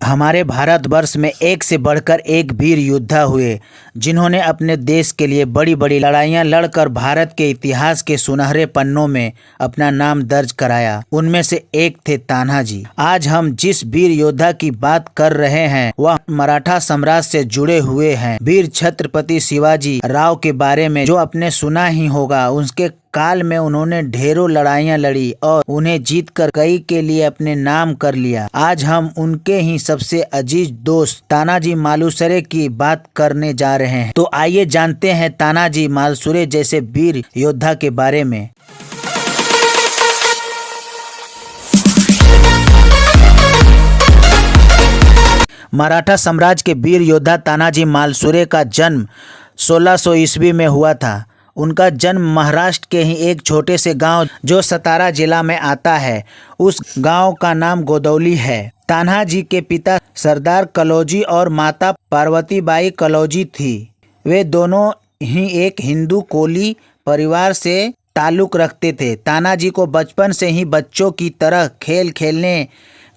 हमारे भारतवर्ष में एक से बढ़कर एक वीर योद्धा हुए जिन्होंने अपने देश के लिए बड़ी बड़ी लड़ाइयाँ लड़कर भारत के इतिहास के सुनहरे पन्नों में अपना नाम दर्ज कराया। उनमें से एक थे तानाजी। आज हम जिस वीर योद्धा की बात कर रहे हैं वह मराठा साम्राज्य से जुड़े हुए हैं। वीर छत्रपति शिवाजी राव के बारे में जो आपने सुना ही होगा। उनके काल में उन्होंने ढेरों लड़ाइयाँ लड़ी और उन्हें जीतकर कई के लिए अपने नाम कर लिया। आज हम उनके ही सबसे अजीज दोस्त तानाजी मालुसरे की बात करने जा रहे हैं। तो आइए जानते हैं तानाजी मालुसरे जैसे वीर योद्धा के बारे में। मराठा साम्राज्य के वीर योद्धा तानाजी मालुसरे का जन्म 1600 ईस्वी में हुआ था। उनका जन्म महाराष्ट्र के ही एक छोटे से गांव जो सतारा जिला में आता है, उस गांव का नाम गोदौली है। तानाजी के पिता सरदार कलौजी और माता पार्वतीबाई कलौजी थी। वे दोनों ही एक हिंदू कोली परिवार से ताल्लुक रखते थे। तानाजी को बचपन से ही बच्चों की तरह खेल खेलने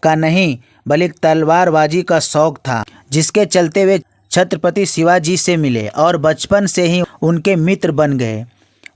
का नहीं बल्कि तलवारबाजी का शौक था, जिसके चलते वे छत्रपति शिवाजी से मिले और बचपन से ही उनके मित्र बन गए।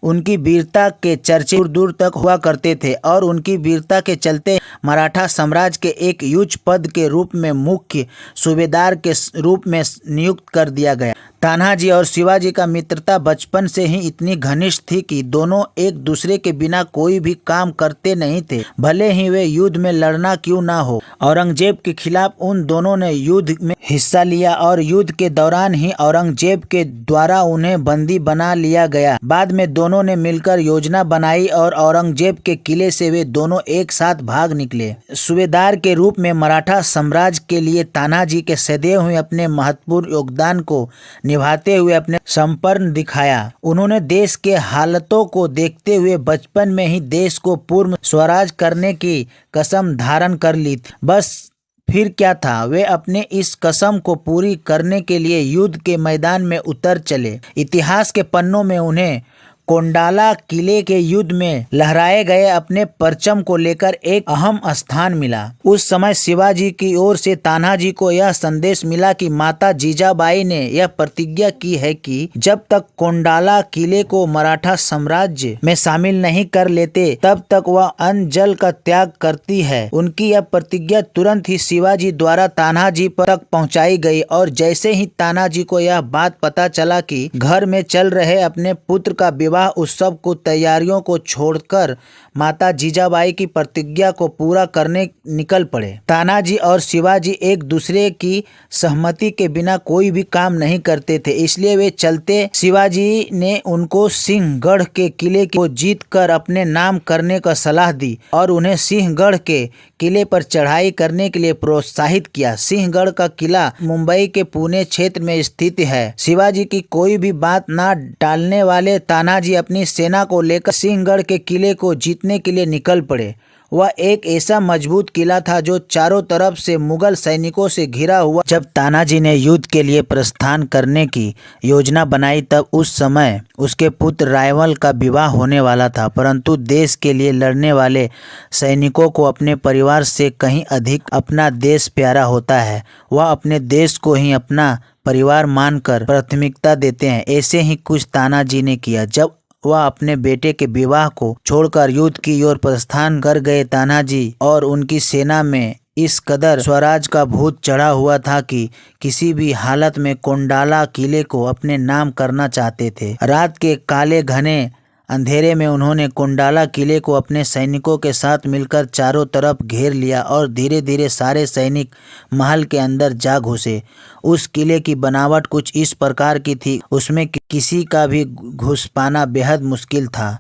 उनकी वीरता के चर्चे दूर दूर तक हुआ करते थे और उनकी वीरता के चलते मराठा साम्राज्य के एक उच्च पद के रूप में मुख्य सूबेदार के रूप में नियुक्त कर दिया गया। तानाजी और शिवाजी का मित्रता बचपन से ही इतनी घनिष्ठ थी कि दोनों एक दूसरे के बिना कोई भी काम करते नहीं थे, भले ही वे युद्ध में लड़ना क्यों ना हो। औरंगजेब के खिलाफ उन दोनों ने युद्ध में हिस्सा लिया और युद्ध के दौरान ही औरंगजेब के द्वारा उन्हें बंदी बना लिया गया। बाद में दोनों ने मिलकर योजना बनाई और औरंगजेब के किले से वे दोनों एक साथ भाग निकले। सूबेदार के रूप में मराठा साम्राज्य के लिए तानाजी के सदैव हुए अपने महत्वपूर्ण योगदान को निभाते हुए अपने समर्पण दिखाया। उन्होंने देश के हालातों को देखते हुए बचपन में ही देश को पूर्ण स्वराज करने की कसम धारण कर ली। बस फिर क्या था, वे अपने इस कसम को पूरी करने के लिए युद्ध के मैदान में उतर चले। इतिहास के पन्नों में उन्हें कोंडाला किले के युद्ध में लहराए गए अपने परचम को लेकर एक अहम स्थान मिला। उस समय शिवाजी की ओर से तानाजी को यह संदेश मिला कि माता जीजाबाई ने यह प्रतिज्ञा की है कि जब तक कोंडाला किले को मराठा साम्राज्य में शामिल नहीं कर लेते तब तक वह अन्न जल का त्याग करती है। उनकी यह प्रतिज्ञा तुरंत ही शिवाजी द्वारा तानाजी तक पहुंचाई गई और जैसे ही तानाजी को यह बात पता चला कि घर में चल रहे अपने पुत्र का विवाह उत्सव को तैयारियों को छोड़कर माता जीजाबाई की प्रतिज्ञा को पूरा करने निकल पड़े। तानाजी और शिवाजी एक दूसरे की सहमति के बिना कोई भी काम नहीं करते थे, इसलिए वे चलते। शिवाजी ने उनको सिंहगढ़ के किले को जीतकर अपने नाम करने का सलाह दी और उन्हें सिंहगढ़ के किले पर चढ़ाई करने के लिए प्रोत्साहित किया। सिंहगढ़ का किला मुंबई के पुणे क्षेत्र में स्थित है। शिवाजी की कोई भी बात ना टालने वाले तानाजी अपनी सेना को लेकर सिंहगढ़ के किले को जीतने के लिए निकल पड़े। वह एक ऐसा मजबूत किला था जो चारों तरफ से मुगल सैनिकों से घिरा हुआ। जब तानाजी ने युद्ध के लिए प्रस्थान करने की योजना बनाई तब उस समय उसके पुत्र रायमल का विवाह होने वाला था, परंतु देश के लिए लड़ने वाले सैनिकों को अपने परिवार से कहीं अधिक अपना देश प्यारा होता है। वह अपने देश को ही अपना परिवार मानकर प्राथमिकता देते हैं। ऐसे ही कुछ तानाजी ने किया। जब वह अपने बेटे के विवाह को छोड़कर युद्ध की ओर प्रस्थान कर गए, तानाजी और उनकी सेना में इस कदर स्वराज का भूत चढ़ा हुआ था कि किसी भी हालत में कोंडाला किले को अपने नाम करना चाहते थे। रात के काले घने अंधेरे में उन्होंने कोंडाला किले को अपने सैनिकों के साथ मिलकर चारों तरफ घेर लिया और धीरे धीरे सारे सैनिक महल के अंदर जा घुसे। उस किले की बनावट कुछ इस प्रकार की थी, उसमें किसी का भी घुस पाना बेहद मुश्किल था।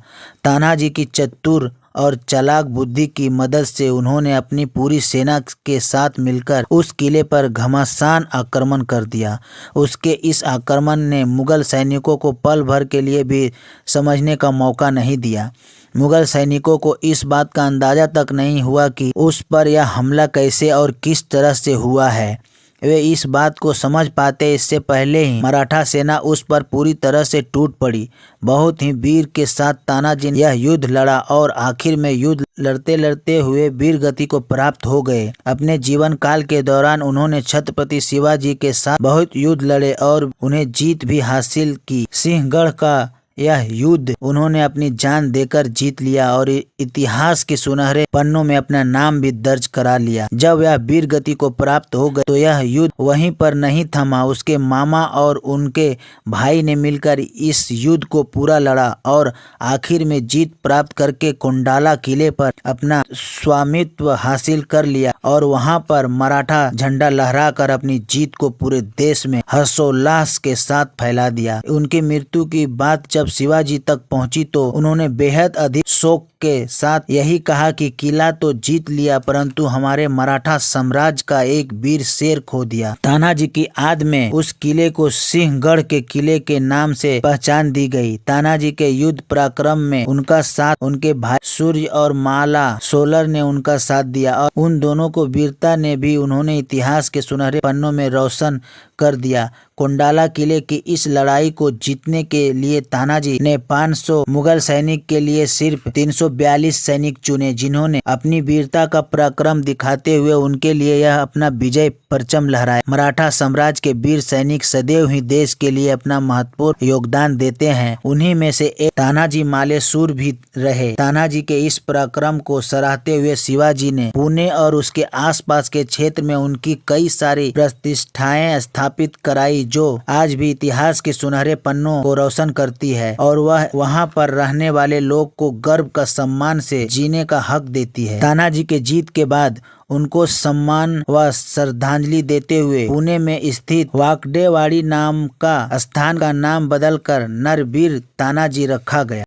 तानाजी की चतुर और चालाक बुद्धि की मदद से उन्होंने अपनी पूरी सेना के साथ मिलकर उस किले पर घमासान आक्रमण कर दिया। उसके इस आक्रमण ने मुगल सैनिकों को पल भर के लिए भी समझने का मौका नहीं दिया। मुगल सैनिकों को इस बात का अंदाजा तक नहीं हुआ कि उस पर यह हमला कैसे और किस तरह से हुआ है। वे इस बात को समझ पाते इससे पहले ही मराठा सेना उस पर पूरी तरह से टूट पड़ी। बहुत ही वीर के साथ तानाजी ने यह युद्ध लड़ा और आखिर में युद्ध लड़ते लड़ते हुए वीर गति को प्राप्त हो गए। अपने जीवन काल के दौरान उन्होंने छत्रपति शिवाजी के साथ बहुत युद्ध लड़े और उन्हें जीत भी हासिल की। सिंहगढ़ का यह युद्ध उन्होंने अपनी जान देकर जीत लिया और इतिहास के सुनहरे पन्नों में अपना नाम भी दर्ज करा लिया। जब यह वीर गति को प्राप्त हो गए तो यह युद्ध वहीं पर नहीं थमा। उसके मामा और उनके भाई ने मिलकर इस युद्ध को पूरा लड़ा और आखिर में जीत प्राप्त करके कुंडाला किले पर अपना स्वामित्व हासिल कर लिया और वहां पर मराठा झंडा लहराकर अपनी जीत को पूरे देश में हर्षोल्लास के साथ फैला दिया। उनकी मृत्यु की बात जब शिवाजी तक पहुंची तो उन्होंने बेहद अधिक शोक के साथ यही कहा कि किला तो जीत लिया परंतु हमारे मराठा साम्राज्य का एक वीर शेर खो दिया। तानाजी की याद में उस किले को सिंहगढ़ के किले के नाम से पहचान दी गई। तानाजी के युद्ध पराक्रम में उनका साथ उनके भाई सूर्य और माला सोलर ने उनका साथ दिया और उन दोनों को वीरता ने भी उन्होंने इतिहास के सुनहरे पन्नों में रोशन कर दिया। कुंडाला किले की इस लड़ाई को जीतने के लिए तानाजी ने 500 मुगल सैनिक के लिए सिर्फ 342 सैनिक चुने, जिन्होंने अपनी वीरता का पराक्रम दिखाते हुए उनके लिए यह अपना विजय परचम लहराया। मराठा साम्राज्य के वीर सैनिक सदैव ही देश के लिए अपना महत्वपूर्ण योगदान देते हैं। उन्हीं में से एक तानाजी मालुसरे भी रहे। तानाजी के इस पराक्रम को सराहते हुए शिवाजी ने पुणे और उसके आसपास के क्षेत्र में उनकी कई सारी प्रतिष्ठाएं स्थापित कराई जो आज भी इतिहास के सुनहरे पन्नों को रोशन करती है और वह वहां पर रहने वाले लोग को गर्व का सम्मान से जीने का हक देती है। तानाजी के जीत के बाद उनको सम्मान व श्रद्धांजलि देते हुए पुणे में स्थित वाकडेवाड़ी नाम का स्थान का नाम बदलकर नरवीर तानाजी रखा गया।